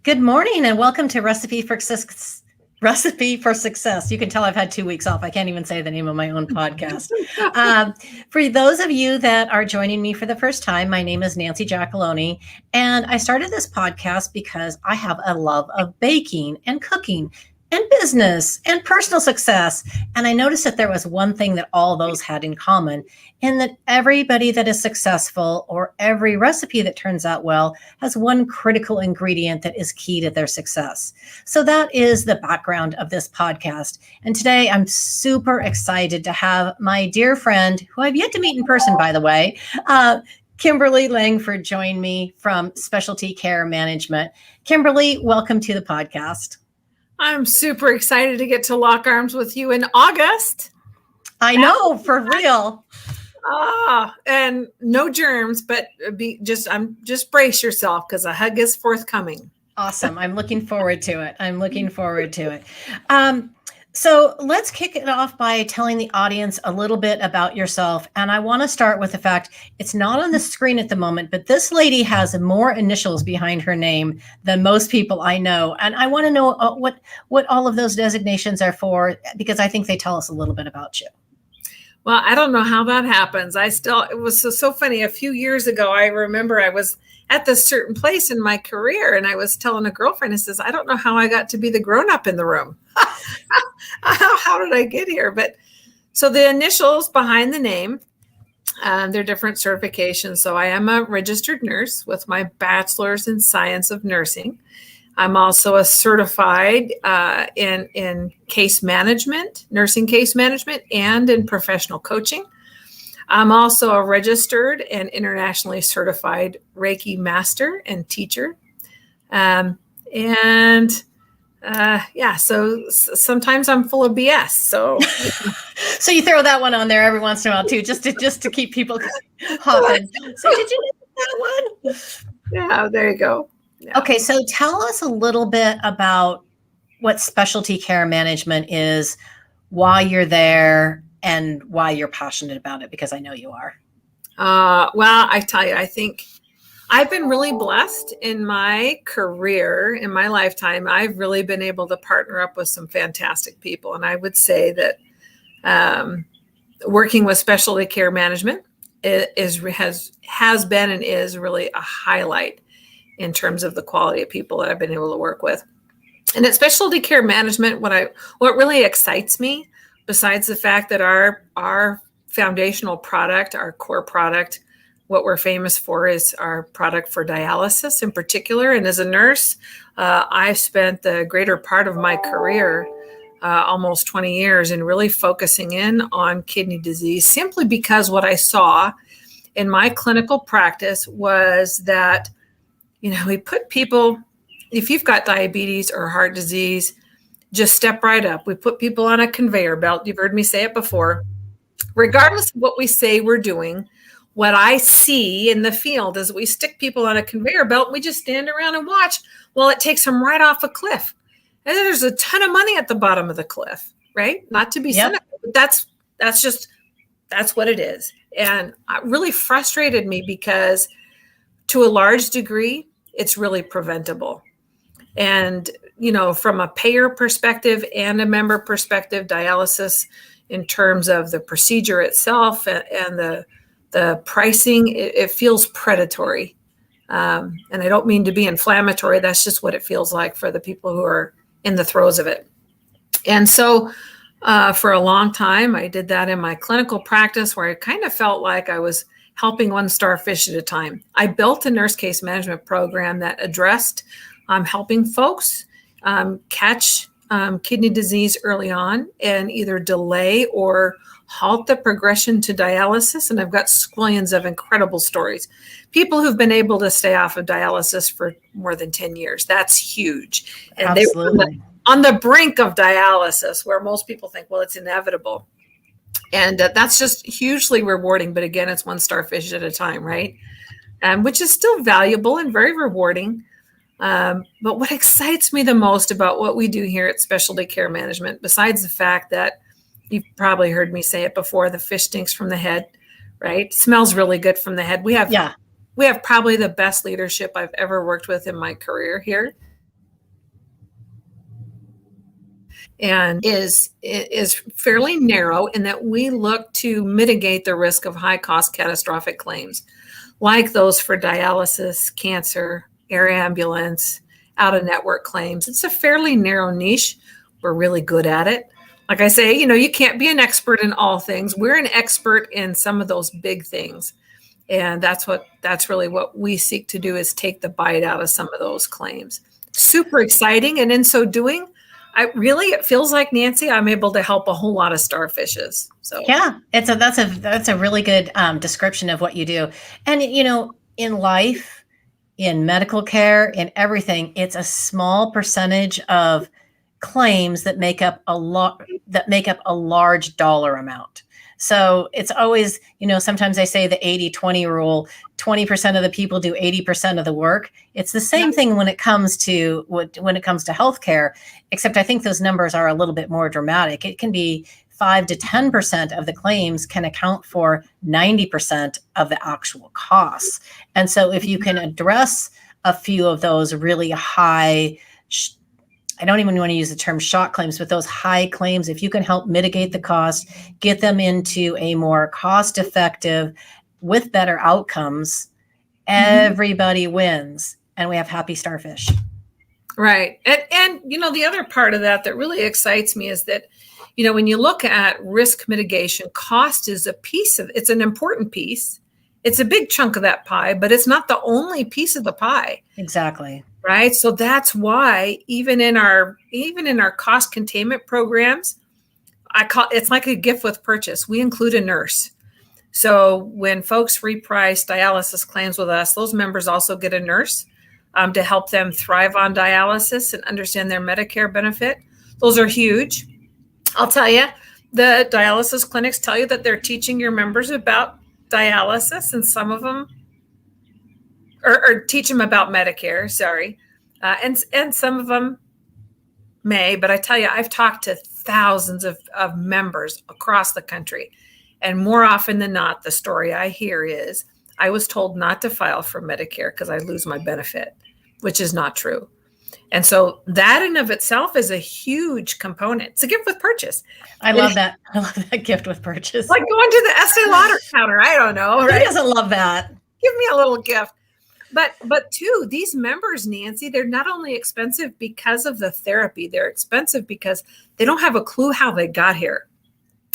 Good morning and welcome to Recipe for Success. Recipe for Success. You can tell I've had 2 weeks off. I can't even say the name of my own podcast. For those of you that are joining me for the first time, my name is Nancy Giacalone, and I started this podcast because I have a love of baking and cooking and business and personal success. And I noticed that there was one thing that all those had in common, and that everybody that is successful or every recipe that turns out well has one critical ingredient that is key to their success. So that is the background of this podcast. And today I'm super excited to have my dear friend, who I've yet to meet in person, by the way, Kimberlee Langford, join me from Specialty Care Management. Kimberlee, welcome to the podcast. I'm super excited to get to lock arms with you in August. I know, for real. And no germs, but just brace yourself because a hug is forthcoming. Awesome. I'm looking forward to it. So let's kick it off by telling the audience a little bit about yourself. And I want to start with the fact it's not on the screen at the moment, but this lady has more initials behind her name than most people I know. And I want to know what all of those designations are for, because I think they tell us a little bit about you. Well, I don't know how that happens. It was so funny. A few years ago, I remember I was at this certain place in my career, and I was telling a girlfriend, I says, I don't know how I got to be the grown-up in the room. How did I get here? But so the initials behind the name, they're different certifications. So I am a registered nurse with my bachelor's in science of nursing. I'm also a certified in case management, nursing case management, and in professional coaching. I'm also a registered and internationally certified Reiki master and teacher. So sometimes I'm full of BS. So so you throw that one on there every once in a while too, just to keep people hopping. So did you know that one? Yeah, there you go. Yeah. Okay, so tell us a little bit about what specialty care management is, why you're there, and why you're passionate about it, because I know you are. Well, I tell you, I think I've been really blessed in my career, in my lifetime. I've really been able to partner up with some fantastic people. And I would say that working with specialty care management has been and is really a highlight in terms of the quality of people that I've been able to work with. And at specialty care management, what really excites me, besides the fact that our foundational product, our core product, what we're famous for is our product for dialysis in particular. And as a nurse, I've spent the greater part of my career, almost 20 years, in really focusing in on kidney disease, simply because what I saw in my clinical practice was that, we put people, if you've got diabetes or heart disease, just step right up. We put people on a conveyor belt. You've heard me say it before. Regardless of what we say we're doing, what I see in the field is we stick people on a conveyor belt and we just stand around and watch while it takes them right off a cliff. And there's a ton of money at the bottom of the cliff, right? Not to be cynical, but that's what it is. And it really frustrated me because to a large degree, it's really preventable. And, from a payer perspective and a member perspective, dialysis in terms of the procedure itself and the pricing, it feels predatory. And I don't mean to be inflammatory. That's just what it feels like for the people who are in the throes of it. And so for a long time, I did that in my clinical practice where I kind of felt like I was helping one starfish at a time. I built a nurse case management program that addressed helping folks catch kidney disease early on and either delay or halt the progression to dialysis. And I've got squillions of incredible stories. People who've been able to stay off of dialysis for more than 10 years. That's huge. And absolutely. They were on the brink of dialysis, where most people think, well, it's inevitable. And that's just hugely rewarding. But again, it's one starfish at a time, right? Which is still valuable and very rewarding. But what excites me the most about what we do here at Specialty Care Management, besides the fact that you've probably heard me say it before, the fish stinks from the head, right? Smells really good from the head. We have probably the best leadership I've ever worked with in my career here. and is fairly narrow in that we look to mitigate the risk of high cost catastrophic claims, like those for dialysis, cancer, air ambulance, out of network claims. It's a fairly narrow niche. We're really good at it. Like I say, you can't be an expert in all things. We're an expert in some of those big things. And that's really what we seek to do, is take the bite out of some of those claims. Super exciting. And in so doing, it feels like, Nancy, I'm able to help a whole lot of starfishes. So yeah, that's a really good description of what you do. And in life, in medical care, in everything, it's a small percentage of claims that make up a large dollar amount. So it's always, sometimes I say the 80-20 rule, 20% of the people do 80% of the work. It's the same thing when it comes to healthcare, except I think those numbers are a little bit more dramatic. It can be 5 to 10% of the claims can account for 90% of the actual costs. And so if you can address a few of those really high, I don't even want to use the term shock claims, but those high claims, if you can help mitigate the cost, get them into a more cost-effective with better outcomes, everybody wins, and we have happy starfish. Right. And the other part of that really excites me is that, when you look at risk mitigation, cost is it's an important piece. It's a big chunk of that pie, but it's not the only piece of the pie. Exactly. Right. So that's why even in our cost containment programs, it's like a gift with purchase. We include a nurse. So when folks reprice dialysis claims with us, those members also get a nurse to help them thrive on dialysis and understand their Medicare benefit. Those are huge. I'll tell you, the dialysis clinics tell you that they're teaching your members about dialysis, and some of them or teach them about Medicare, sorry. And some of them may, but I tell you, I've talked to thousands of members across the country. And more often than not, the story I hear is, I was told not to file for Medicare because I lose my benefit, which is not true. And so that in of itself is a huge component. It's a gift with purchase. I love that. I love that gift with purchase. Like going to the Estee Lauder counter. I don't know. Right? Who doesn't love that? Give me a little gift. But too, these members, Nancy, they're not only expensive because of the therapy, they're expensive because they don't have a clue how they got here.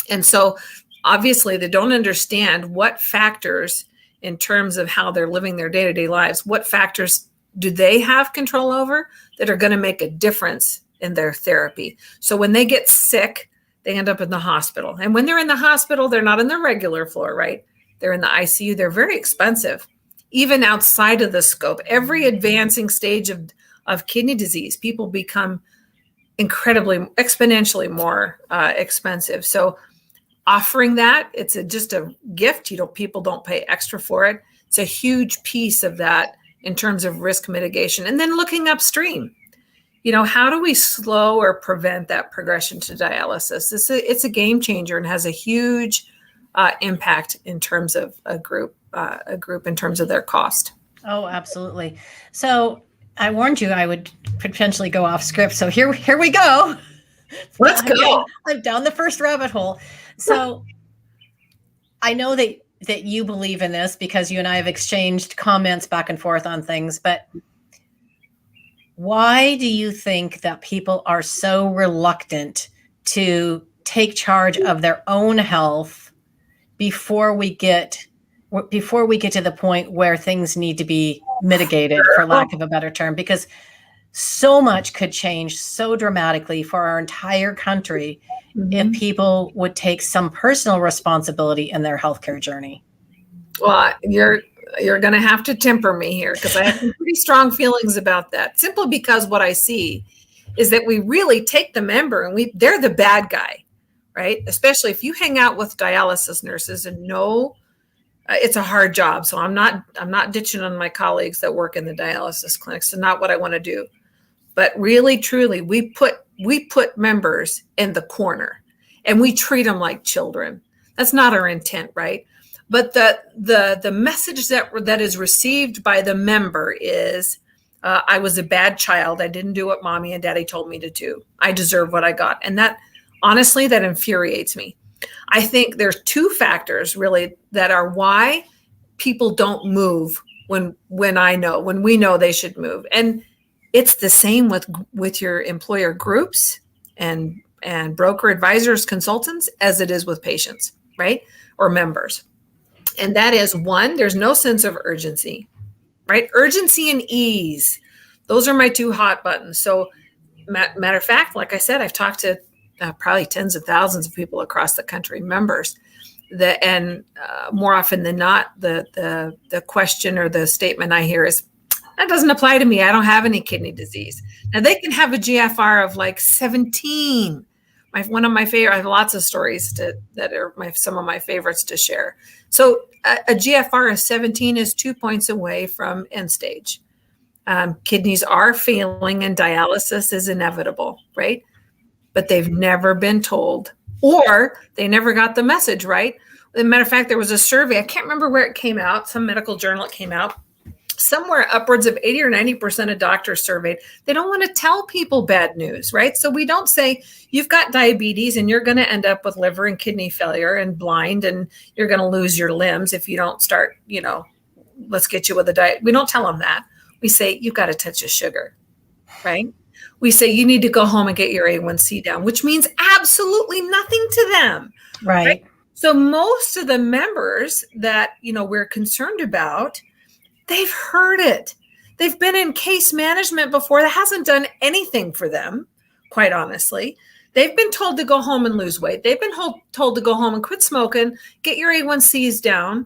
And so obviously they don't understand what factors, in terms of how they're living their day-to-day lives, what factors do they have control over that are going to make a difference in their therapy. So when they get sick, they end up in the hospital. And when they're in the hospital, they're not in the regular floor, right? They're in the ICU. They're very expensive. Even outside of the scope, every advancing stage of kidney disease, people become exponentially more expensive. So offering that, it's just a gift. People don't pay extra for it. It's a huge piece of that in terms of risk mitigation. And then looking upstream, how do we slow or prevent that progression to dialysis? It's a game changer and has a huge impact in terms of a group in terms of their cost. Oh, absolutely. So I warned you I would potentially go off script. So here we go. Let's go. I'm down the first rabbit hole. So I know that you believe in this because you and I have exchanged comments back and forth on things, but why do you think that people are so reluctant to take charge of their own health before we get to the point where things need to be mitigated, for lack of a better term? Because so much could change so dramatically for our entire country if people would take some personal responsibility in their healthcare journey. Well, you're going to have to temper me here because I have some pretty strong feelings about that, simply because what I see is that we really take the member and they're the bad guy, right? Especially if you hang out with dialysis nurses and know it's a hard job. So I'm not ditching on my colleagues that work in the dialysis clinics. It's not what I want to do. But really, truly, we put members in the corner and we treat them like children. That's not our intent, right? But the message that is received by the member is, I was a bad child. I didn't do what mommy and daddy told me to do. I deserve what I got. And that, honestly, that infuriates me. I think there's two factors really that are why people don't move when we know they should move. And it's the same with your employer groups and broker advisors, consultants, as it is with patients, right? Or members. And that is, one, there's no sense of urgency, right? Urgency and ease. Those are my two hot buttons. So matter of fact, like I said, I've talked to probably tens of thousands of people across the country, members, and more often than not, the question or the statement I hear is, that doesn't apply to me. I don't have any kidney disease. Now they can have a GFR of like 17. One of my favorite, I have lots of stories that are some of my favorites to share. So a GFR of 17 is 2 points away from end stage. Kidneys are failing and dialysis is inevitable, right? But they've never been told, or they never got the message right. As a matter of fact, there was a survey, I can't remember where it came out, some medical journal it came out, somewhere upwards of 80 or 90% of doctors surveyed, they don't want to tell people bad news, right? So we don't say, you've got diabetes and you're going to end up with liver and kidney failure and blind and you're going to lose your limbs if you don't start, let's get you with a diet. We don't tell them that. We say, you've got a touch of sugar, right? We say, you need to go home and get your A1C down, which means absolutely nothing to them. Right. So most of the members that, we're concerned about, they've heard it. They've been in case management before. That hasn't done anything for them, quite honestly. They've been told to go home and lose weight. They've been told to go home and quit smoking, get your A1Cs down,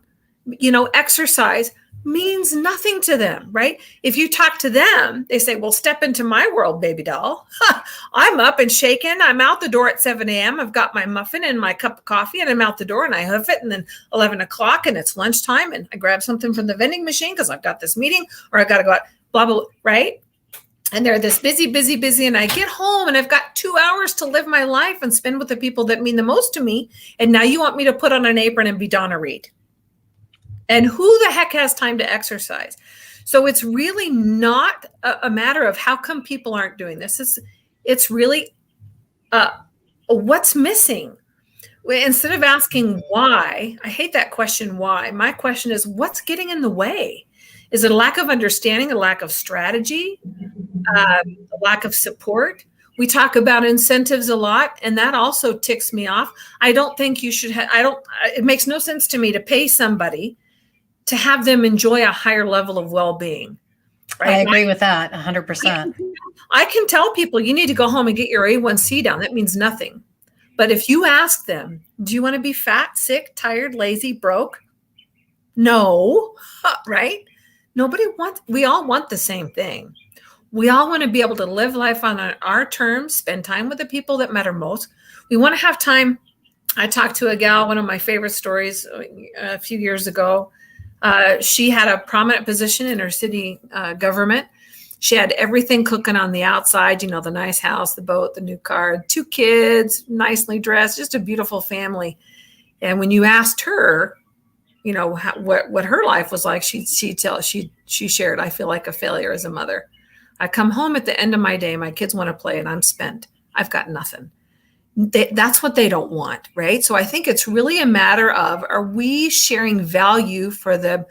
exercise. Means nothing to them, right? If you talk to them, they say, well, step into my world, baby doll. I'm up and shaking. I'm out the door at 7 a.m. I've got my muffin and my cup of coffee and I'm out the door and I hoof it. And then 11 o'clock and it's lunchtime and I grab something from the vending machine because I've got this meeting or I got to go out, blah, blah, right? And they're this busy. And I get home and I've got 2 hours to live my life and spend with the people that mean the most to me. And now you want me to put on an apron and be Donna Reed. And who the heck has time to exercise? So it's really not a matter of how come people aren't doing this. It's really what's missing. Instead of asking why, I hate that question, why. My question is, what's getting in the way? Is it a lack of understanding, a lack of strategy, a lack of support? We talk about incentives a lot, and that also ticks me off. I don't think you should it makes no sense to me to pay somebody to have them enjoy a higher level of well-being. Right? I agree with that 100%. I can tell people you need to go home and get your A1C down. That means nothing. But if you ask them, do you want to be fat, sick, tired, lazy, broke? No, right? We all want the same thing. We all want to be able to live life on our terms, spend time with the people that matter most. We want to have time. I talked to a gal, one of my favorite stories a few years ago. She had a prominent position in her city government. She had everything cooking on the outside, the nice house, the boat, the new car, 2 kids, nicely dressed, just a beautiful family. And when you asked her, what her life was like, she shared, I feel like a failure as a mother. I come home at the end of my day, my kids want to play and I'm spent. I've got nothing. That's what they don't want, right? So I think it's really a matter of, are we sharing value for the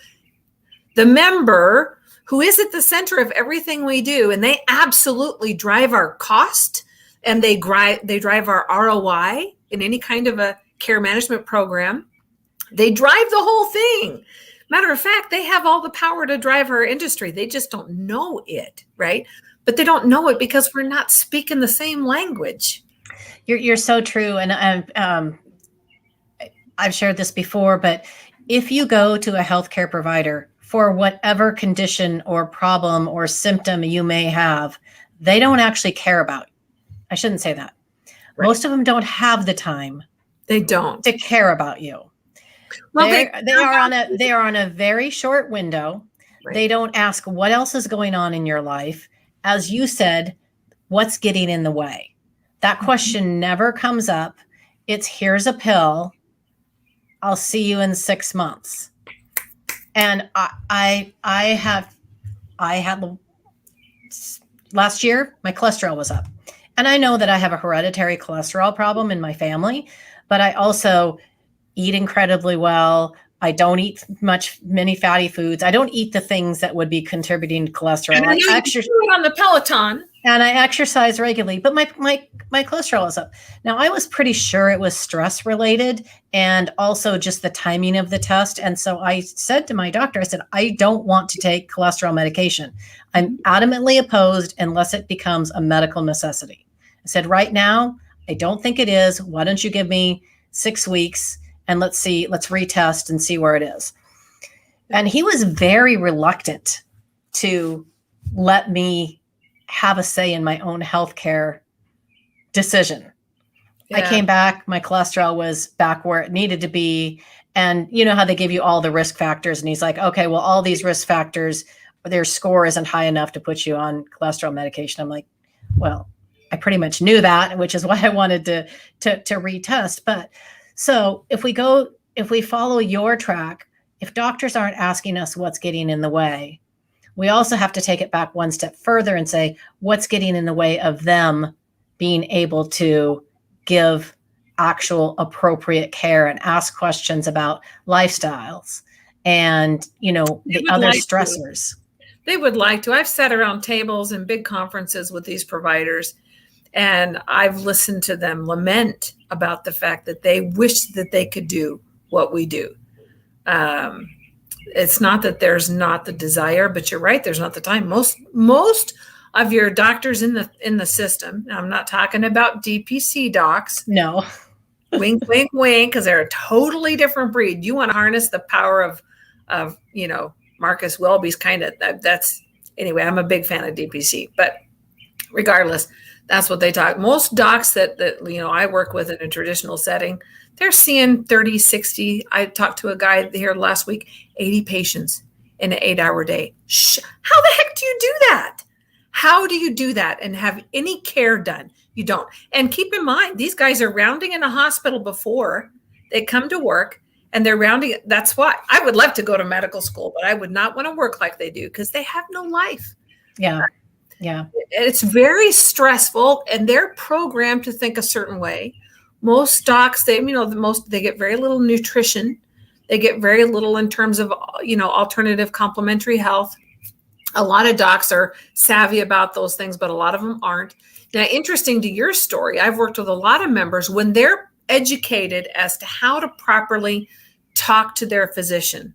member who is at the center of everything we do? And they absolutely drive our cost and they drive our ROI in any kind of a care management program. They drive the whole thing. Matter of fact, they have all the power to drive our industry. They just don't know it, right? But they don't know it because we're not speaking the same language. You're so true. And I've shared this before, but if you go to a healthcare provider for whatever condition or problem or symptom you may have, they don't actually care about you. I shouldn't say that. Right. Most of them don't have the time. They don't to care about you. Well, they are on a very short window. Right. They don't ask what else is going on in your life. As you said, what's getting in the way? That question never comes up. It's, here's a pill. I'll see you in 6 months. And I had last year, my cholesterol was up. And I know that I have a hereditary cholesterol problem in my family, but I also eat incredibly well. I don't eat many fatty foods. I don't eat the things that would be contributing to cholesterol. And I know you're on the Peloton. And I exercise regularly, but my cholesterol is up. Now, I was pretty sure it was stress related and also just the timing of the test. And so I said to my doctor, I said, I don't want to take cholesterol medication. I'm adamantly opposed unless it becomes a medical necessity. I said, right now, I don't think it is. Why don't you give me 6 weeks and let's retest and see where it is. And he was very reluctant to let me have a say in my own healthcare decision. Yeah. I came back, my cholesterol was back where it needed to be. And you know how they give you all the risk factors. And he's like, okay, well, all these risk factors, their score isn't high enough to put you on cholesterol medication. I'm like, well, I pretty much knew that, which is why I wanted to retest. But so if we follow your track, if doctors aren't asking us what's getting in the way, we also have to take it back one step further and say, what's getting in the way of them being able to give actual appropriate care and ask questions about lifestyles and, the other stressors. They would like to. I've sat around tables and big conferences with these providers, and I've listened to them lament about the fact that they wish that they could do what we do. It's not that there's not the desire, but you're right. There's not the time. Most of your doctors in the system. I'm not talking about DPC docs. No. Wink, wink, wink, because they're a totally different breed. You want to harness the power of Marcus Welby's kind of that's anyway. I'm a big fan of DPC, but regardless, that's what they talk. Most docs that I work with in a traditional setting, they're seeing 30, 60. I talked to a guy here last week, 80 patients in an 8-hour day. How the heck do you do that? How do you do that and have any care done? You don't. And keep in mind, these guys are rounding in a hospital before they come to work, and they're rounding. That's why I would love to go to medical school, but I would not want to work like they do because they have no life. Yeah. Yeah. It's very stressful, and they're programmed to think a certain way. Most docs, they get very little nutrition. They get very little in terms of, alternative complementary health. A lot of docs are savvy about those things, but a lot of them aren't. Now, interesting to your story, I've worked with a lot of members when they're educated as to how to properly talk to their physician,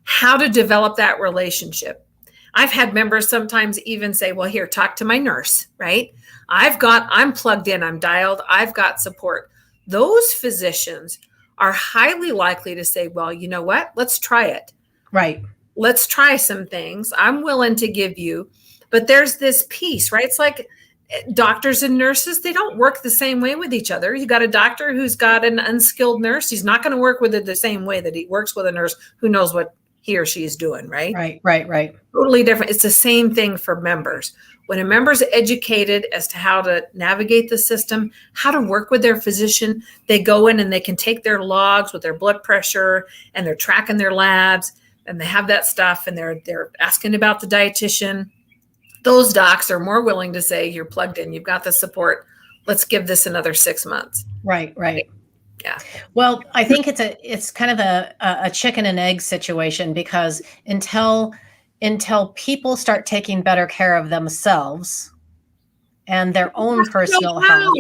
how to develop that relationship. I've had members sometimes even say, well, here, talk to my nurse, right? I'm plugged in, I'm dialed, I've got support. Those physicians are highly likely to say, well, you know what? Let's try it. Right. Let's try some things. I'm willing to give you, but there's this piece, right? It's like doctors and nurses, they don't work the same way with each other. You got a doctor who's got an unskilled nurse. He's not going to work with it the same way that he works with a nurse who knows what he or she is doing, right? Right. Totally different. It's the same thing for members. When a member's educated as to how to navigate the system, how to work with their physician, they go in and they can take their logs with their blood pressure and they're tracking their labs and they have that stuff and they're asking about the dietitian. Those docs are more willing to say, you're plugged in, you've got the support. Let's give this another 6 months. Right. Yeah. Well, I think it's kind of a chicken and egg situation because until people start taking better care of themselves and their own personal health,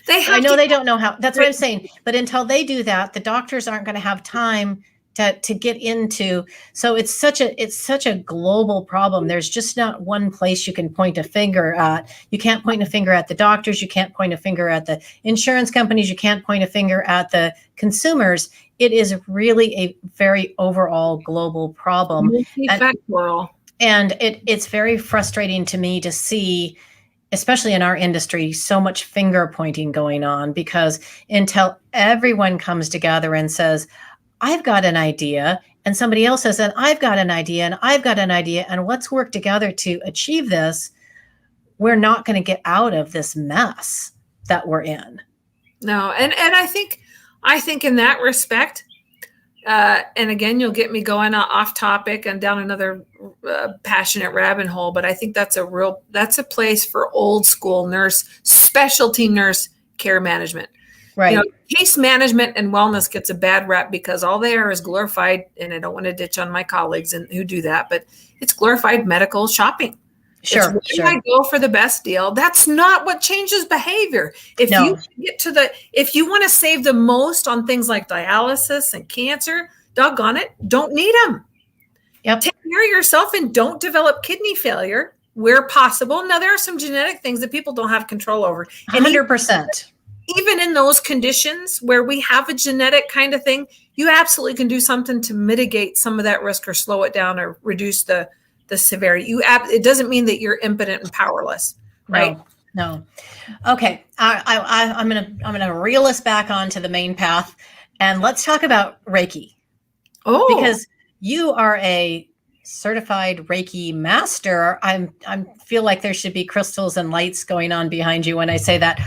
I know they don't know how. That's what I'm saying. But until they do that, the doctors aren't going to have time to get into. So it's such a global problem. There's just not one place you can point a finger at. You can't point a finger at the doctors. You can't point a finger at the insurance companies. You can't point a finger at the consumers. It is really a very overall global problem. And it's very frustrating to me to see, especially in our industry, so much finger pointing going on because until everyone comes together and says, I've got an idea, and somebody else says, and I've got an idea, and I've got an idea, and let's work together to achieve this, we're not going to get out of this mess that we're in. No, and I think in that respect, And again, you'll get me going off topic and down another passionate rabbit hole. But I think that's a place for old school specialty nurse care management. Right. Case management and wellness gets a bad rap because all they are is glorified, and I don't want to ditch on my colleagues who do that, but it's glorified medical shopping. Sure. I go for the best deal. That's not what changes behavior. If you want to save the most on things like dialysis and cancer, doggone it, don't need them. Yep. Take care of yourself and don't develop kidney failure where possible. Now, there are some genetic things that people don't have control over. 100%. Even in those conditions where we have a genetic kind of thing, you absolutely can do something to mitigate some of that risk or slow it down or reduce the severity. It doesn't mean that you're impotent and powerless, right? No. Okay. I'm gonna reel us back onto the main path, and let's talk about Reiki. Oh, because you are a certified Reiki master. I feel like there should be crystals and lights going on behind you when I say that.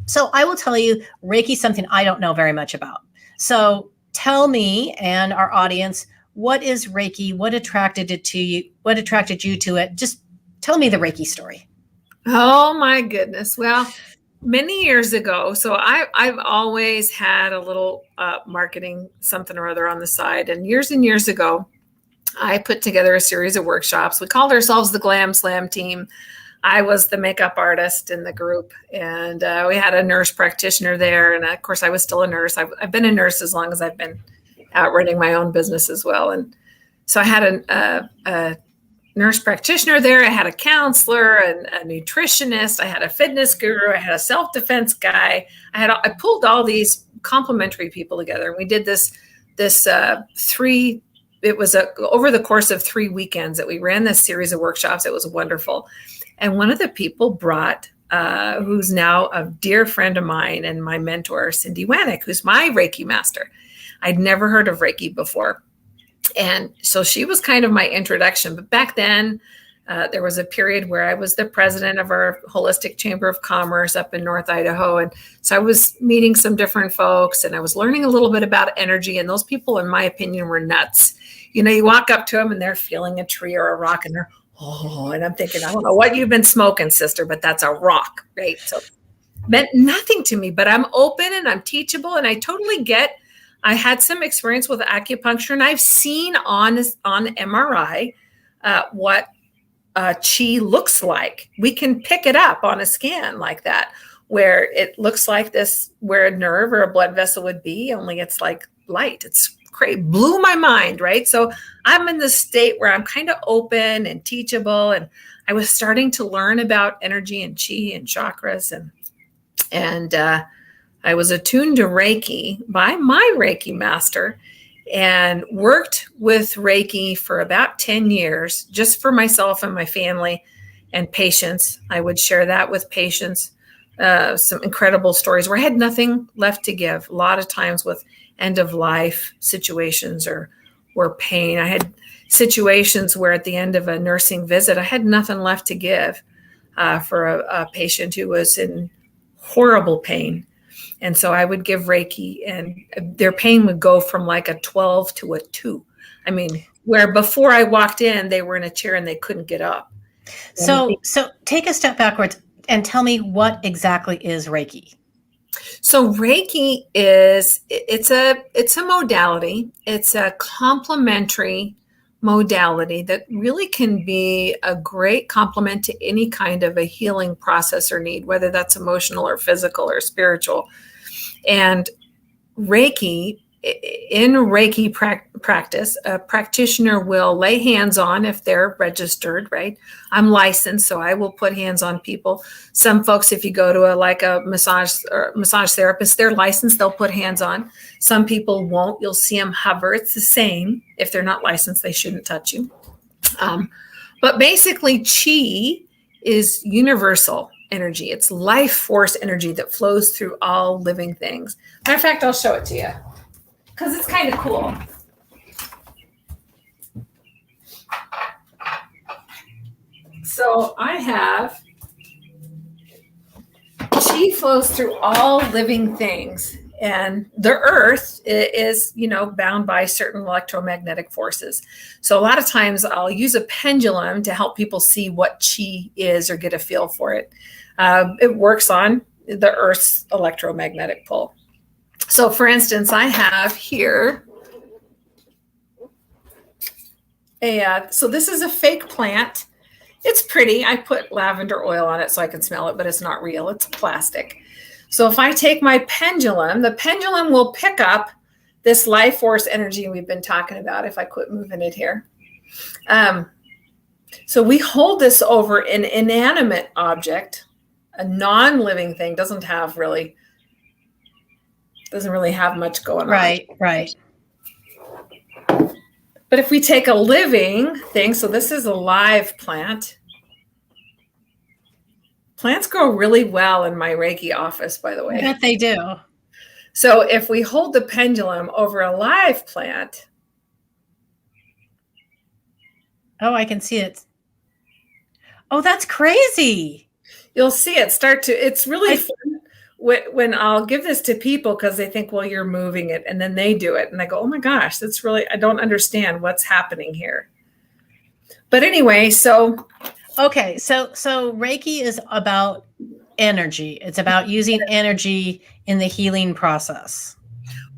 So I will tell you, Reiki is something I don't know very much about. So tell me and our audience, what is Reiki? What attracted it to you? What attracted you to it? Just tell me the Reiki story. Oh my goodness. Well, many years ago, so I've always had a little marketing something or other on the side. And years ago, I put together a series of workshops. We called ourselves the Glam Slam team. I was the makeup artist in the group, and we had a nurse practitioner there. And of course, I was still a nurse. I've been a nurse as long as I've been out running my own business as well. And so I had a nurse practitioner there. I had a counselor and a nutritionist. I had a fitness guru. I had a self-defense guy. I pulled all these complementary people together. And we did over the course of 3 weekends that we ran this series of workshops. It was wonderful. And one of the people brought, who's now a dear friend of mine and my mentor, Cindy Wanick, who's my Reiki master. I'd never heard of Reiki before. And so she was kind of my introduction. But back then, there was a period where I was the president of our Holistic Chamber of Commerce up in North Idaho. And so I was meeting some different folks, and I was learning a little bit about energy. And those people, in my opinion, were nuts. You walk up to them and they're feeling a tree or a rock, and they're, and I'm thinking, I don't know what you've been smoking, sister, but that's a rock, right? So it meant nothing to me, but I'm open and I'm teachable, and I totally get. I had some experience with acupuncture, and I've seen on MRI what chi looks like. We can pick it up on a scan like that, where it looks like this, where a nerve or a blood vessel would be, only it's like light. It's crazy. Blew my mind, right? So I'm in this state where I'm kind of open and teachable, and I was starting to learn about energy and chi and chakras, and I was attuned to Reiki by my Reiki master, and worked with Reiki for about 10 years, just for myself and my family and patients. I would share that with patients, some incredible stories where I had nothing left to give. A lot of times with end of life situations or pain. I had situations where at the end of a nursing visit, I had nothing left to give for a patient who was in horrible pain. And so I would give Reiki, and their pain would go from like a 12 to a 2. I mean, where before I walked in, they were in a chair and they couldn't get up. So take a step backwards and tell me, what exactly is Reiki? So Reiki it's a modality. It's a complementary modality that really can be a great complement to any kind of a healing process or need, whether that's emotional or physical or spiritual. And Reiki, in Reiki practice, a practitioner will lay hands on if they're registered, right? I'm licensed, so I will put hands on people. Some folks, if you go to a massage therapist, they're licensed, they'll put hands on. Some people won't. You'll see them hover. It's the same. If they're not licensed, they shouldn't touch you. But basically, chi is universal energy. It's life force energy that flows through all living things. Matter of fact, I'll show it to you, because it's kind of cool. So I have chi flows through all living things. And the earth is, bound by certain electromagnetic forces. So a lot of times I'll use a pendulum to help people see what chi is or get a feel for it. It works on the earth's electromagnetic pull. So for instance, I have here so this is a fake plant. It's pretty. I put lavender oil on it so I can smell it, but it's not real. It's plastic. So if I take my pendulum, the pendulum will pick up this life force energy we've been talking about, if I quit moving it here. So we hold this over an inanimate object, a non-living thing, doesn't really have much going on. Right. But if we take a living thing, so this is a live plant. Plants grow really well in my Reiki office, by the way. I bet they do. So if we hold the pendulum over a live plant. Oh, I can see it. Oh, that's crazy. You'll see it it's really fun when I'll give this to people because they think, well, you're moving it. And then they do it. And I go, oh my gosh, I don't understand what's happening here. But anyway, so. Okay, so Reiki is about energy. It's about using energy in the healing process.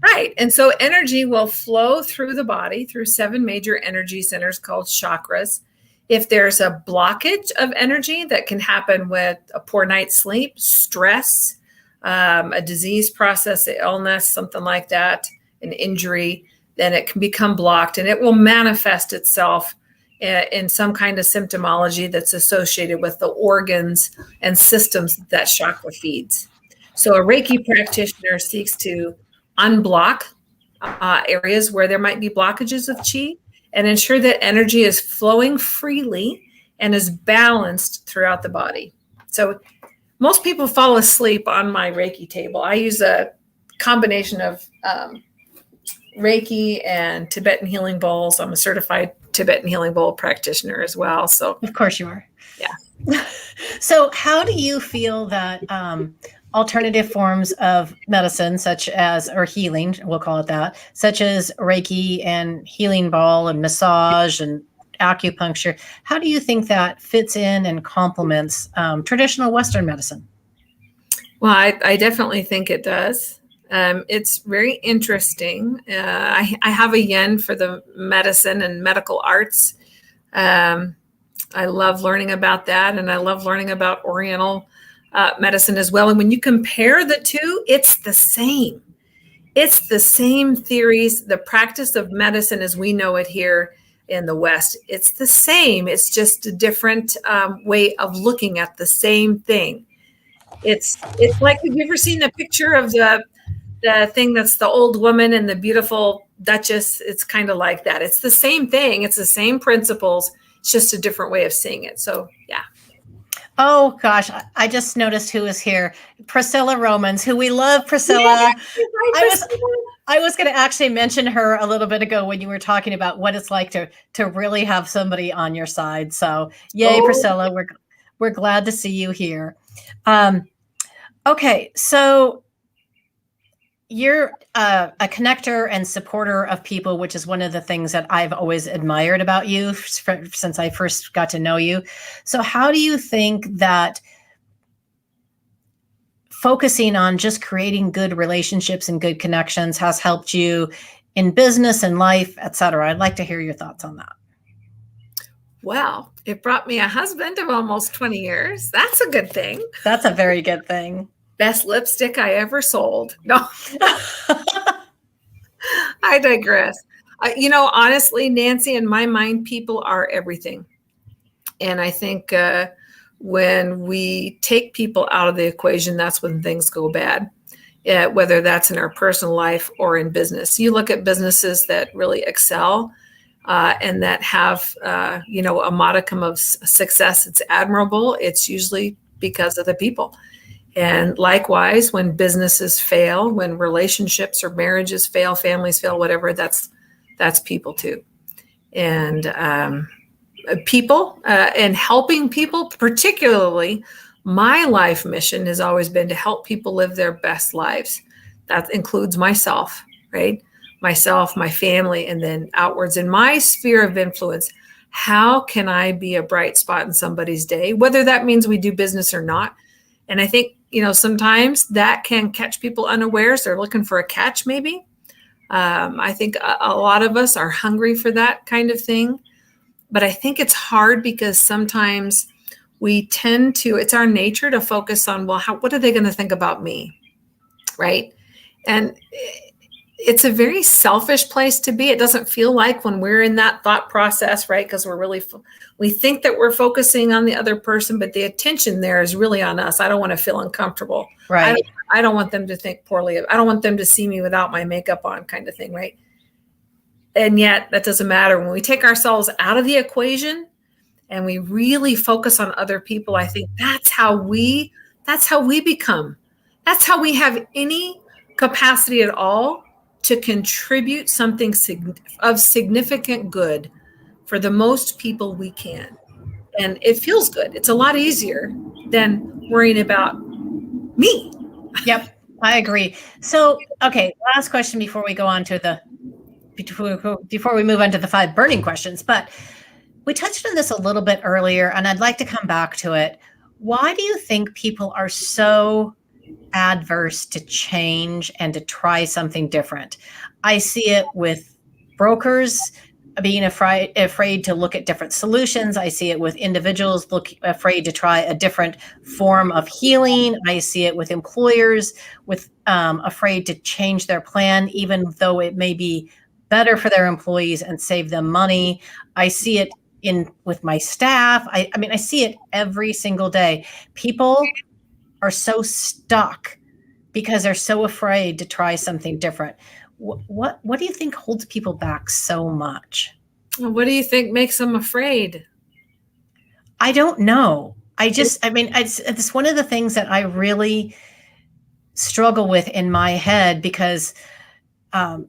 Right. And so energy will flow through the body through 7 major energy centers called chakras. If there's a blockage of energy that can happen with a poor night's sleep, stress, a disease process, illness, something like that, an injury, then it can become blocked and it will manifest itself in some kind of symptomology that's associated with the organs and systems that chakra feeds. So a Reiki practitioner seeks to unblock areas where there might be blockages of chi and ensure that energy is flowing freely and is balanced throughout the body. So most people fall asleep on my Reiki table. I use a combination of Reiki and Tibetan healing bowls. I'm a certified Tibetan healing bowl practitioner as well. So of course you are. Yeah. So how do you feel that alternative forms of medicine or healing, we'll call it that, such as Reiki and healing ball and massage and acupuncture, how do you think that fits in and complements traditional Western medicine? Well, I definitely think it does. It's very interesting. I have a yen for the medicine and medical arts. I love learning about that, and I love learning about Oriental medicine as well. And when you compare the two, it's the same. It's the same theories. The practice of medicine as we know it here in the West, it's the same. It's just a different way of looking at the same thing. It's like, have you ever seen the picture of the thing that's the old woman and the beautiful duchess? It's kind of like that. It's the same thing. It's the same principles. It's just a different way of seeing it. So, yeah. Oh, gosh. I just noticed who is here. Priscilla Romans, who we love, Priscilla. Yeah, I was going to actually mention her a little bit ago when you were talking about what it's like to really have somebody on your side. So, yay, Priscilla. We're glad to see you here. Okay, so you're a connector and supporter of people, which is one of the things that I've always admired about you since I first got to know you. So how do you think that focusing on just creating good relationships and good connections has helped you in business and life, et cetera? I'd like to hear your thoughts on that. Well, it brought me a husband of almost 20 years. That's a good thing. That's a very good thing. Best lipstick I ever sold. No, I digress. Honestly, Nancy, in my mind, people are everything. And I think when we take people out of the equation, that's when things go bad, whether that's in our personal life or in business. You look at businesses that really excel and that have, a modicum of success. It's admirable. It's usually because of the people. And likewise, when businesses fail, when relationships or marriages fail, families fail, whatever, that's people too. And people and helping people, particularly my life mission has always been to help people live their best lives, That includes myself, right? Myself, my family, and then outwards in my sphere of influence. How can I be a bright spot in somebody's day, whether that means we do business or not? And I think, sometimes that can catch people unawares. They're looking for a catch, maybe. I think a lot of us are hungry for that kind of thing. But I think it's hard because sometimes we tend to, it's our nature to focus on, well, what are they going to think about me? Right. And it's a very selfish place to be. It doesn't feel like when we're in that thought process, right? Because we think that we're focusing on the other person, but the attention there is really on us. I don't want to feel uncomfortable. Right. I don't want them to think poorly. I don't want them to see me without my makeup on, kind of thing, right? And yet that doesn't matter. When we take ourselves out of the equation and we really focus on other people, I think that's how we become. That's how we have any capacity at all to contribute something of significant good for the most people we can. And it feels good. It's a lot easier than worrying about me. Yep, I agree. So, okay, last question before we go on to before we move on to the 5 burning questions. But we touched on this a little bit earlier, and I'd like to come back to it. Why do you think people are so adverse to change and to try something different? I see it with brokers being afraid to look at different solutions. I see it with individuals afraid to try a different form of healing. I see it with employers afraid to change their plan, even though it may be better for their employees and save them money. I see it with my staff. I mean, I see it every single day. People are so stuck because they're so afraid to try something different. What do you think holds people back so much? What do you think makes them afraid? I don't know. It's one of the things that I really struggle with in my head, because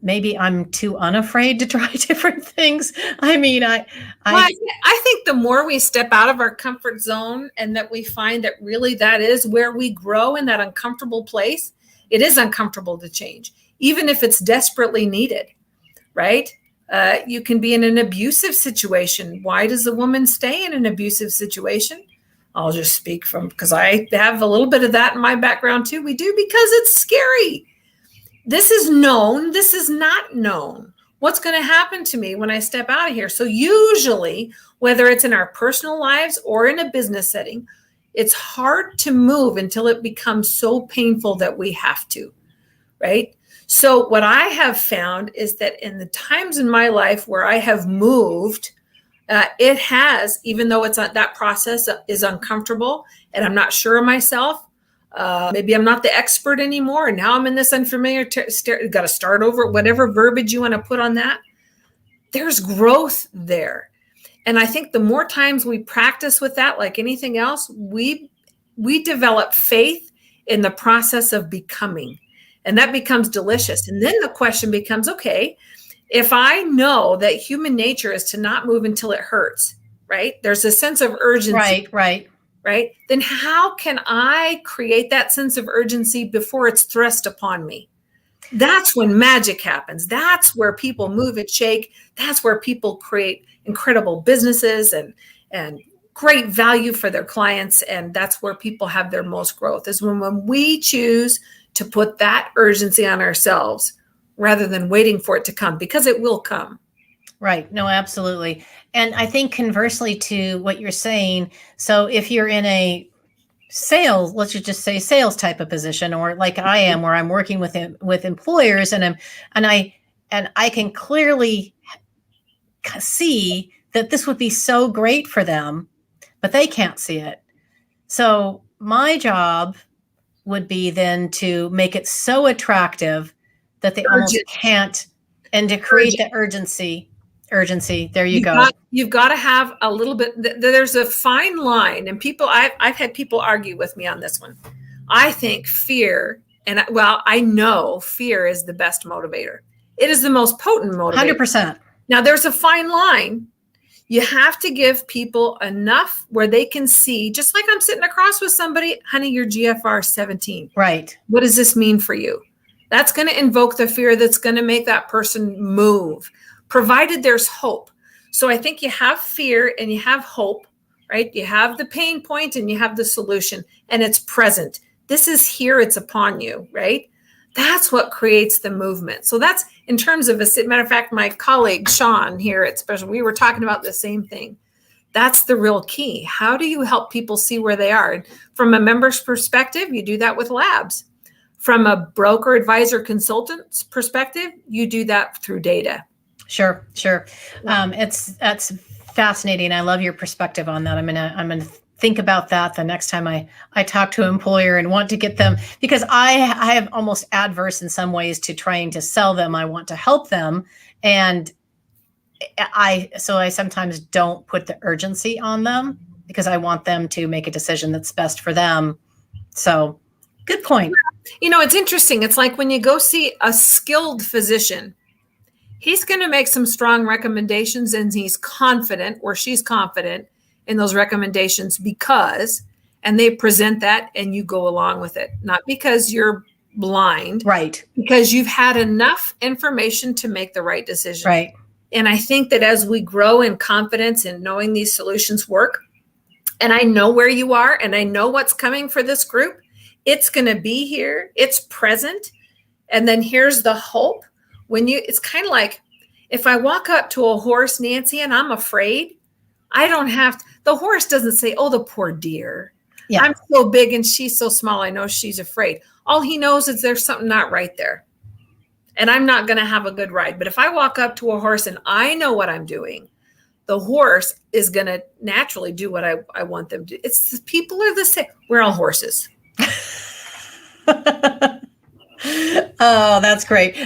maybe I'm too unafraid to try different things. I think the more we step out of our comfort zone and that we find that really that is where we grow, in that uncomfortable place. It is uncomfortable to change, even if it's desperately needed, right? You can be in an abusive situation. Why does a woman stay in an abusive situation? I'll just speak because I have a little bit of that in my background too. We do, because it's scary. This is known. This is not known. What's going to happen to me when I step out of here? So usually, whether it's in our personal lives or in a business setting, it's hard to move until it becomes so painful that we have to, right? So what I have found is that in the times in my life where I have moved, it has, even though that process is uncomfortable and I'm not sure of myself, maybe I'm not the expert anymore, and now I'm in this unfamiliar got to start over, whatever verbiage you want to put on that. There's growth there. And I think the more times we practice with that, like anything else, we develop faith in the process of becoming. And that becomes delicious. And then the question becomes, okay, if I know that human nature is to not move until it hurts, right? There's a sense of urgency. Right? Then how can I create that sense of urgency before it's thrust upon me? That's when magic happens. That's where people move and shake. That's where people create incredible businesses and great value for their clients. And that's where people have their most growth, is when we choose to put that urgency on ourselves rather than waiting for it to come, because it will come. Right. No, absolutely. And I think conversely to what you're saying, so if you're in a sales, let's just say sales type of position, or like I am, where I'm working with employers, and I can clearly see that this would be so great for them, but they can't see it. So my job would be then to make it so attractive that they almost can't, and to create the urgency. There you go. You've got to have a little bit. There's a fine line, and I've had people argue with me on this one. I think fear, I know fear is the best motivator. It is the most potent motivator. 100%. Now there's a fine line. You have to give people enough where they can see, just like I'm sitting across with somebody, honey, your GFR 17. Right. What does this mean for you? That's going to invoke the fear that's going to make that person move, provided there's hope. So I think you have fear and you have hope, right? You have the pain point and you have the solution, and it's present. This is here, it's upon you, right? That's what creates the movement. So that's in terms of a matter of fact, my colleague Sean here at Special, we were talking about the same thing. That's the real key. How do you help people see where they are? And from a member's perspective, you do that with labs. From a broker, advisor, consultant's perspective, you do that through data. Sure. That's fascinating. I love your perspective on that. I'm gonna think about that the next time I talk to an employer and want to get them, because I have almost adverse in some ways to trying to sell them. I want to help them, and I sometimes don't put the urgency on them because I want them to make a decision that's best for them. So, good point. It's interesting. It's like when you go see a skilled physician, he's going to make some strong recommendations, and he's confident, or she's confident in those recommendations and they present that and you go along with it, not because you're blind, right? Because you've had enough information to make the right decision. Right. And I think that as we grow in confidence in knowing these solutions work, and I know where you are and I know what's coming for this group, it's going to be here, it's present. And then here's the hope. It's kind of like if I walk up to a horse, Nancy, and I'm afraid, the horse doesn't say, oh, the poor dear. Yeah. I'm so big and she's so small, I know she's afraid. All he knows is there's something not right there. And I'm not going to have a good ride. But if I walk up to a horse and I know what I'm doing, the horse is going to naturally do what I want them to. People are the same. We're all horses. Oh, that's great.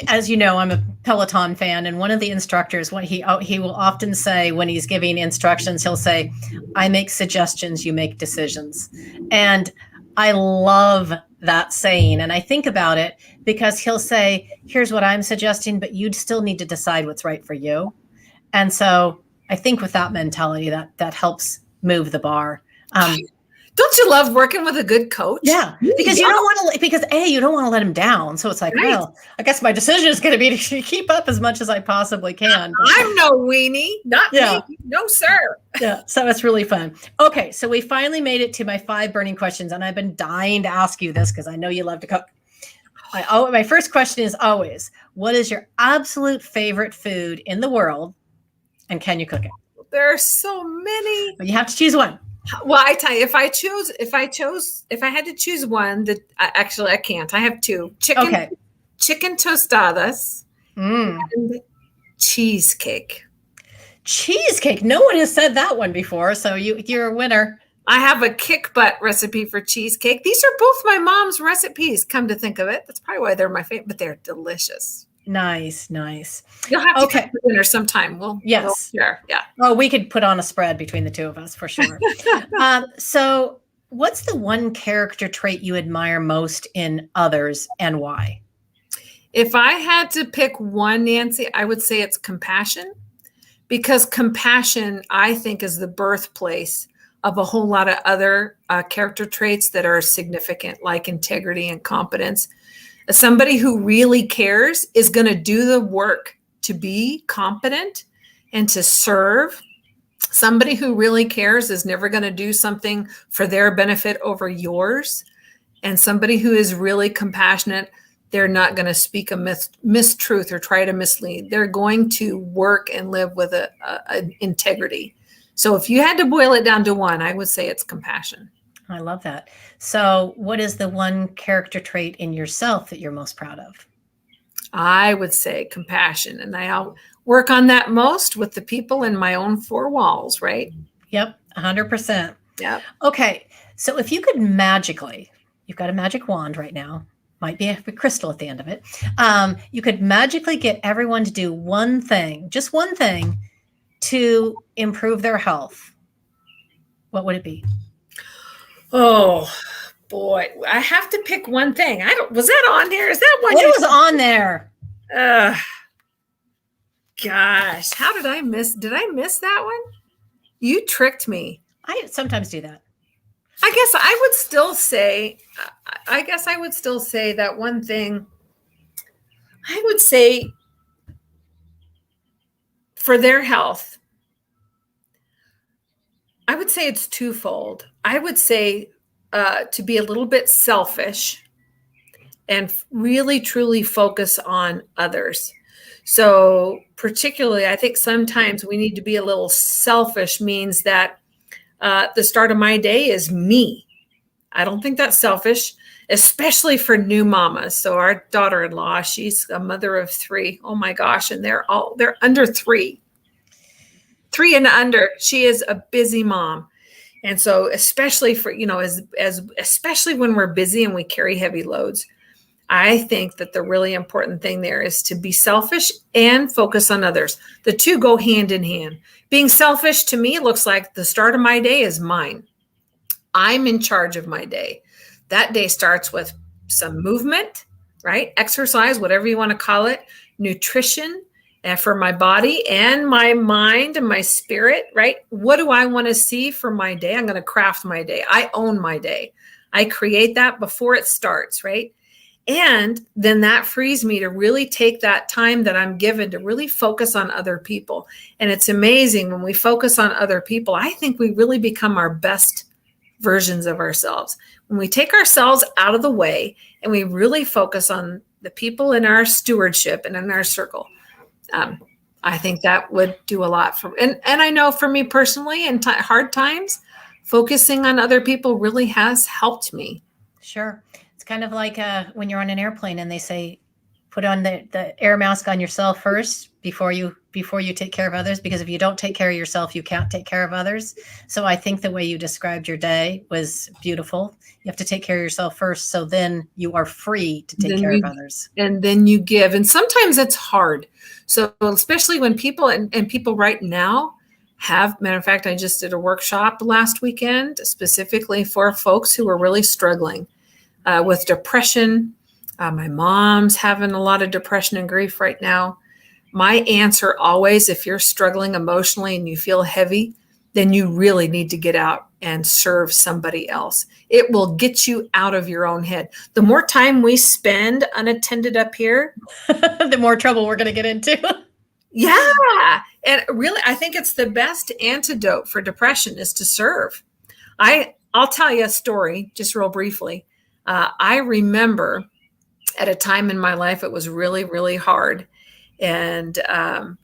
As you know, I'm a Peloton fan, and one of the instructors, what he will often say when he's giving instructions, he'll say, "I make suggestions, you make decisions." And I love that saying, and I think about it because he'll say, "Here's what I'm suggesting, but you'd still need to decide what's right for you." And so I think with that mentality, that helps move the bar. Don't you love working with a good coach? Yeah, because you don't want to let him down. So it's like, right. Well, I guess my decision is going to be to keep up as much as I possibly can. I'm no weenie, not me. No, sir. Yeah, so it's really fun. Okay, so we finally made it to my 5 burning questions, and I've been dying to ask you this because I know you love to cook. My first question is always, what is your absolute favorite food in the world, and can you cook it? There are so many. But you have to choose one. Well, I tell you, if I had to choose one, that actually I can't. I have 2: chicken tostadas and cheesecake. Cheesecake. No one has said that one before, so you're a winner. I have a kick butt recipe for cheesecake. These are both my mom's recipes. Come to think of it, that's probably why they're my favorite. But they're delicious. Nice. You'll have to come for dinner sometime. We'll share. Yeah. Oh, we could put on a spread between the two of us for sure. So what's the one character trait you admire most in others, and why? If I had to pick one, Nancy, I would say it's compassion, because compassion, I think, is the birthplace of a whole lot of other character traits that are significant, like integrity and competence. Somebody who really cares is going to do the work to be competent and to serve. Somebody who really cares is never going to do something for their benefit over yours. And somebody who is really compassionate, they're not going to speak a mistruth or try to mislead. They're going to work and live with a integrity. So if you had to boil it down to one, I would say it's compassion. I love that. So what is the one character trait in yourself that you're most proud of? I would say compassion. And I'll work on that most with the people in my own 4 walls, right? Yep, 100%. Yep. Okay. So if you could you've got a magic wand right now, might be a crystal at the end of it. You could magically get everyone to do one thing, just one thing, to improve their health. What would it be? Oh boy, I have to pick one thing. Was that on there? Is that one? It was on there. Gosh, how did I miss that one? You tricked me. I sometimes do that. I would still say, that one thing I would say for their health, I would say it's twofold. I would say to be a little bit selfish and really truly focus on others. So particularly, I think sometimes we need to be a little selfish, means that the start of my day is me. I don't think that's selfish, especially for new mamas. So our daughter-in-law, she's a mother of 3. Oh my gosh. And they're under 3 and under. She is a busy mom. And so especially for, especially when we're busy and we carry heavy loads, I think that the really important thing there is to be selfish and focus on others. The two go hand in hand. Being selfish to me looks like the start of my day is mine. I'm in charge of my day. That day starts with some movement, right? Exercise, whatever you want to call it, nutrition, for my body and my mind and my spirit, right? What do I want to see for my day? I'm going to craft my day. I own my day. I create that before it starts, right? And then that frees me to really take that time that I'm given to really focus on other people. And it's amazing when we focus on other people, I think we really become our best versions of ourselves. When we take ourselves out of the way and we really focus on the people in our stewardship and in our circle, I think that would do a lot for, and I know for me personally in hard times, focusing on other people really has helped me. Sure. It's kind of like when you're on an airplane and they say, put on the air mask on yourself first before you take care of others, because if you don't take care of yourself, you can't take care of others. So I think the way you described your day was beautiful. You have to take care of yourself first, so then you are free to take care of others. And then you give. And sometimes it's hard. So especially when people and people right now matter of fact, I just did a workshop last weekend specifically for folks who are really struggling with depression. My mom's having a lot of depression and grief right now. My answer always, if you're struggling emotionally and you feel heavy, then you really need to get out and serve somebody else. It will get you out of your own head. The more time we spend unattended up here, the more trouble we're going to get into. Yeah. And really, I think it's the best antidote for depression is to serve. I'll tell you a story just real briefly. I remember at a time in my life, it was really, really hard. And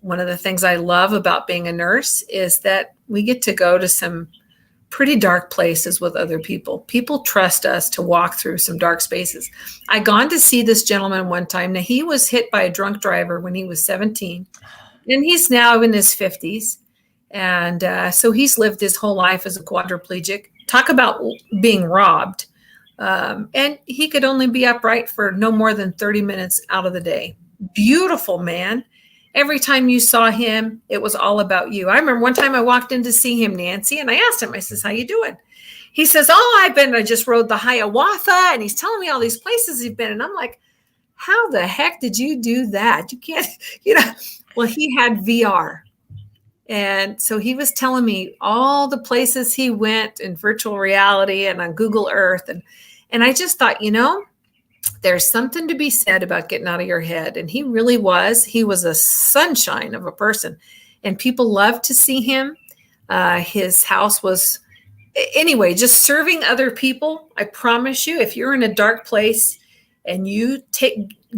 one of the things I love about being a nurse is that we get to go to some pretty dark places with other people. People trust us to walk through some dark spaces. I gone to see this gentleman one time. Now, he was hit by a drunk driver when he was 17, and he's now in his 50s. And so he's lived his whole life as a quadriplegic. Talk about being robbed. And he could only be upright for no more than 30 minutes out of the day. Beautiful man. Every time you saw him, it was all about you. I remember one time I walked in to see him, Nancy, and I asked him, I says, how you doing? He says, I just rode the Hiawatha, and he's telling me all these places he's been. And I'm like, how the heck did you do that? You can't, well, he had VR. And so he was telling me all the places he went in virtual reality and on Google Earth. And I just thought, there's something to be said about getting out of your head. And he really was. He was a sunshine of a person. And people loved to see him. His house was, anyway, just serving other people. I promise you, if you're in a dark place and you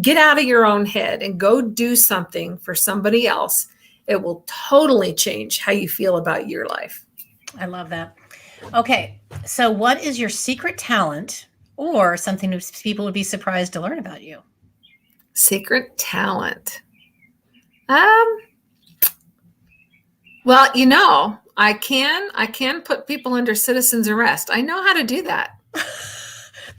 get out of your own head and go do something for somebody else, it will totally change how you feel about your life. I love that. Okay. So what is your secret talent or something that people would be surprised to learn about you? Secret talent. Well, I can put people under citizen's arrest. I know how to do that.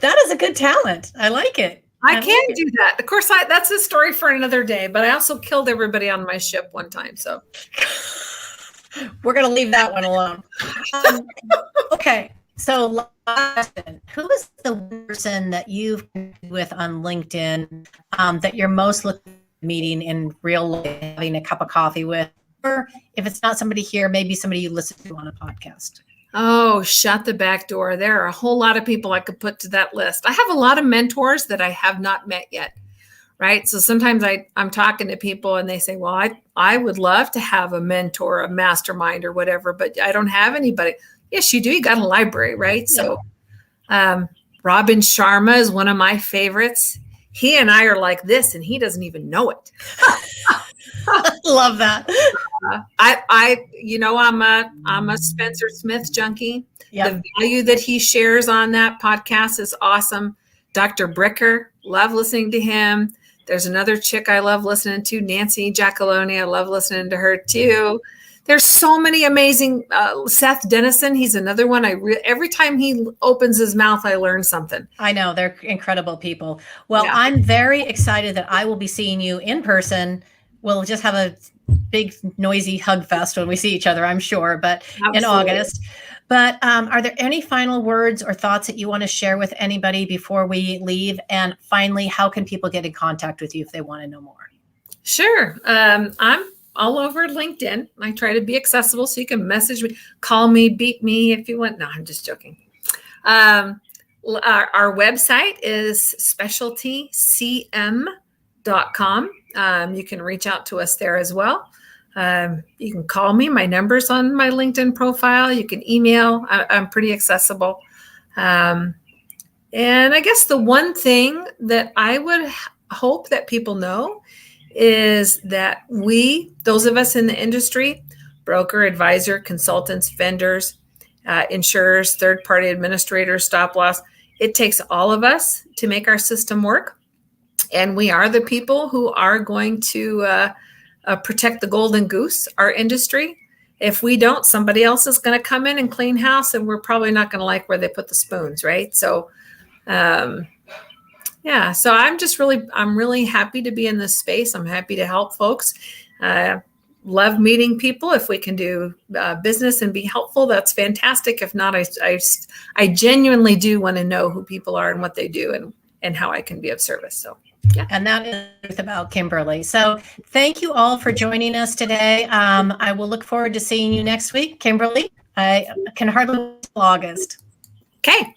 That is a good talent. I like it. I can do that. Of course, that's a story for another day, but I also killed everybody on my ship one time. So we're going to leave that one alone. Okay. So who is the person that you've been with on LinkedIn that you're most looking at meeting in real life, having a cup of coffee with? Or if it's not somebody here, maybe somebody you listen to on a podcast. Oh, shut the back door. There are a whole lot of people I could put to that list. I have a lot of mentors that I have not met yet. Right. So sometimes I'm talking to people and they say, well, I would love to have a mentor, a mastermind or whatever, but I don't have anybody. Yes, you do. You got a library, right? Yeah. So Robin Sharma is one of my favorites. He and I are like this and he doesn't even know it. Love that. I'm a Spencer Smith junkie. Yep. The value that he shares on that podcast is awesome. Dr. Bricker, love listening to him. There's another chick I love listening to, Nancy Giacalone. I love listening to her too. There's so many amazing. Seth Dennison, he's another one. Every time he opens his mouth, I learn something. I know, they're incredible people. Well, Yeah. I'm very excited that I will be seeing you in person. We'll just have a big noisy hug fest when we see each other, I'm sure, but Absolutely. in August. But are there any final words or thoughts that you want to share with anybody before we leave? And finally, how can people get in contact with you if they want to know more? Sure. I'm all over LinkedIn. I try to be accessible so you can message me, call me, beat me if you want. No, I'm just joking. Our website is specialtycm.com. You can reach out to us there as well. You can call me. My number's on my LinkedIn profile. You can email. I'm pretty accessible. And I guess the one thing that I would hope that people know is that those of us in the industry, broker, advisor, consultants, vendors, insurers, third-party administrators, stop loss, it takes all of us to make our system work. And we are the people who are going to protect the golden goose, our industry. If we don't, somebody else is going to come in and clean house, and we're probably not going to like where they put the spoons, right? So, yeah. So I'm really happy to be in this space. I'm happy to help folks. Love meeting people. If we can do business and be helpful, that's fantastic. If not, I genuinely do want to know who people are and what they do and how I can be of service. So. Yeah. And that is about Kimberlee. So thank you all for joining us today. I will look forward to seeing you next week. Kimberlee, I can hardly wait till August. Okay.